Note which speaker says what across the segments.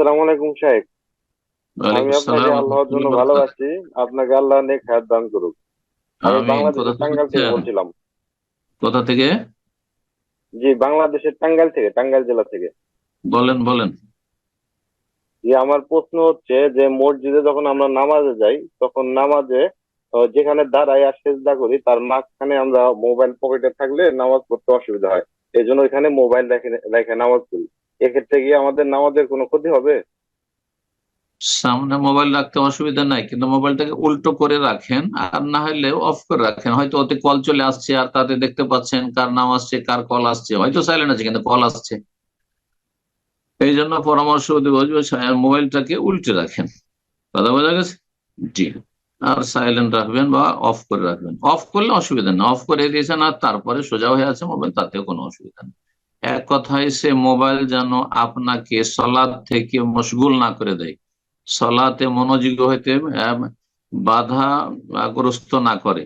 Speaker 1: আসসালামু আলাইকুম সাহেব। আমি
Speaker 2: ওয়ালাইকুম
Speaker 1: আপনাকে
Speaker 2: আসসালাম
Speaker 1: আল্লাহর জন্য
Speaker 2: রহমতুল্লাহ বারাকাত।
Speaker 1: ভালোবাসি। আপনাকে আল্লাহ নেক হায়াত দান করুক। আমি
Speaker 2: আমিন। কোথা
Speaker 1: বাংলাদেশের
Speaker 2: থেকে
Speaker 1: টাঙ্গাইল থেকে
Speaker 2: বলছেন?
Speaker 1: বলছিলাম।
Speaker 2: কোথা থেকে?
Speaker 1: জি, বাংলাদেশের টাঙ্গাইল থেকে, টাঙ্গাইল জেলা থেকে।
Speaker 2: বলেন বলেন।
Speaker 1: জি, আমার প্রশ্ন হচ্ছে যে মসজিদে যখন আমরা নামাজে যাই তখন নামাজে যেখানে দাঁড়াই আর সেজদা করি তার মাঝখানে আমরা মোবাইল পকেটে থাকলে নামাজ পড়তে অসুবিধা হয়। এই জন্য ওইখানে মোবাইল রেখে রেখে নামাজ পড়ি। এক্ষেত্রে কি আমাদের নামাজের কোনো ক্ষতি হবে?
Speaker 2: সামনে মোবাইল রাখতে অসুবিধা নাই, কিন্তু মোবাইলটাকে উল্টো করে রাখেন, আর না হলে অফ করে রাখেন। হয়তো ওতে কল চলে আসছে আর তাতে দেখতে পাচ্ছেন কার নাম আসছে, কার কল আসছে। হয়তো সাইলেন্ট আছে কিন্তু কল আসছে। এই জন্য পরামর্শ দিব যে মোবাইলটাকে উল্টে রাখেন। কথা বোঝা গেছে? জি। আর সাইলেন্ট রাখবেন বা অফ করে রাখবেন। অফ করলে অসুবিধা নেই, অফ করে দিয়েছেন আর তারপরে সোজা হয়ে আছে মোবাইল, তাতেও কোনো অসুবিধা নেই। এক কথায় সে মোবাইল যেন আপনাকে সলাৎ থেকে মশগুল না করে দেয়, সলাতে মনোযোগী হইতে বাধাগ্রস্ত না করে,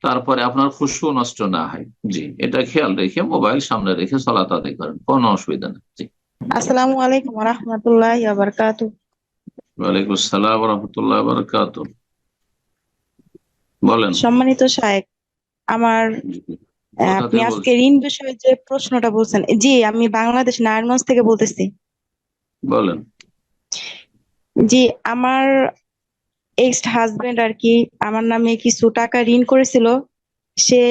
Speaker 2: তারপরে আপনার খুশু নষ্ট না হয়। জি, এটা খেয়াল রেখে মোবাইল সামনে রেখে সলাত আদায় করেন, কোনো অসুবিধা নেই। জি।
Speaker 3: আসসালামু আলাইকুম রহমতুল্লাহ বারকাতু।
Speaker 2: ওয়ালাইকুম আসসালাম রহমতুল্লাহ বারাকাত। বলেন।
Speaker 3: সম্মানিত শায়েখ, আমার
Speaker 2: জি। কোথা
Speaker 3: আপনি
Speaker 2: থেকে
Speaker 3: আজকে
Speaker 2: বলছেন?
Speaker 3: ঋণ বিষয়ে যে প্রশ্নটা বলছেন, জি আমি বাংলাদেশ নারায়ণগঞ্জ থেকে বলতেছি।
Speaker 2: বলেন।
Speaker 3: জি, আমার এক্স হাজবেন্ড আর কি আমার নামে কিছু টাকা ঋণ করেছিল। সে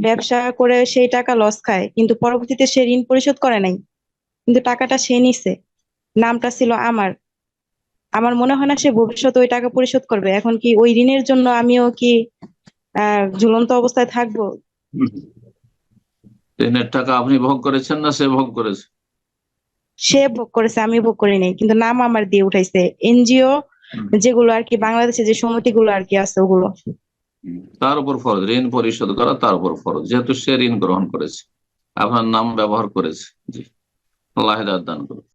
Speaker 3: ব্যবসা করে সেই টাকা লস খায়, কিন্তু পরবর্তীতে সে ঋণ পরিশোধ করে নাই, কিন্তু টাকাটা সে নিছে। নামটা ছিল আমার। আমার মনে হয় না সে ভবিষ্যতে ওই টাকা পরিশোধ করবে। এখন কি ওই ঋণের জন্য আমিও কি ঝুলন্ত অবস্থায় থাকবো?
Speaker 2: হুম। ঋণের টাকা আপনি ভোগ করেছেন না সে ভোগ করেছে?
Speaker 3: সে ভোগ করেছে, আমি ভোগ করি নাই, কিন্তু নাম আমার দিয়ে উঠাইছে। এনজিও
Speaker 2: হুম।
Speaker 3: যেগুলো আর কি, বাংলাদেশে যে সমিতিগুলো আর কি আছে ওগুলো।
Speaker 2: তার উপর ফরজ ঋণ পরিশোধ করা, তার উপর ফরজ, যেহেতু সে ঋণ গ্রহণ করেছে, আপনার নাম ব্যবহার করেছে। জি। আল্লাহ হেদায়েত দান করুন।